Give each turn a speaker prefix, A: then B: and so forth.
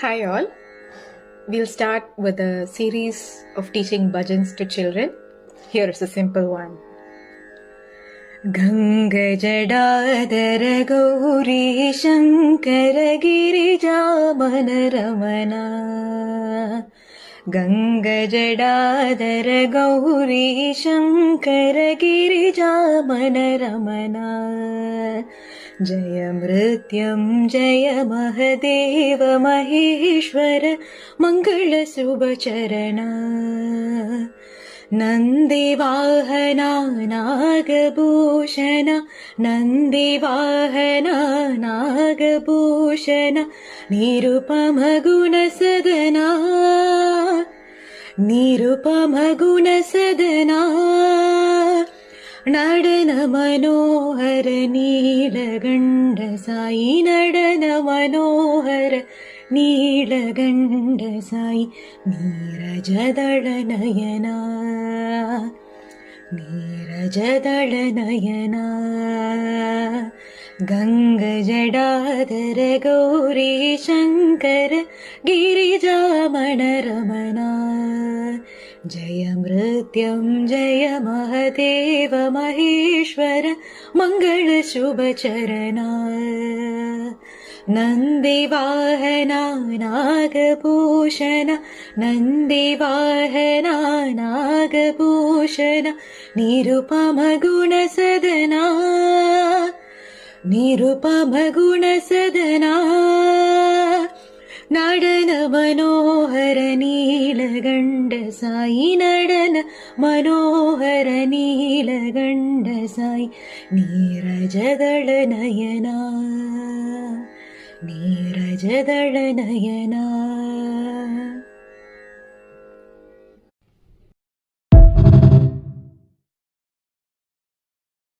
A: Hi, all. We'll start with a series of teaching bhajans to children. Here is a simple one. Ganga Jadadhara Gauri Shankara Girijamana Ramana. Ganga Jadadhara Gauri Shankara Girijamana Ramana. Jaya Mrityam Jaya Mahadeva Maheshwara Mangala Subhacharana. Nandivahana Nagabhushana Nandivahana Nagabhushana Nirupama Gunasadana Nirupama Gunasadana Nadana Manohara Neelaganda Sai Nadana Manohara Neelaganda Sai Neerajadala Nayana Neerajadala Nayana Ganga Jadadhara Gauri Shankara Girijamana Ramana Jaya Mrityam Jaya Mahadeva Maheshwara Mangala Shubhacharana Nandivahana Nagabhushana Nandivahana Nagabhushana Nirupama Gunasadana Nirupama Gunasadana Nadana Manohara Neelaganda Sai Nadana Manohara Neelaganda Sai Neerajadala Nayana Neerajadala Nayana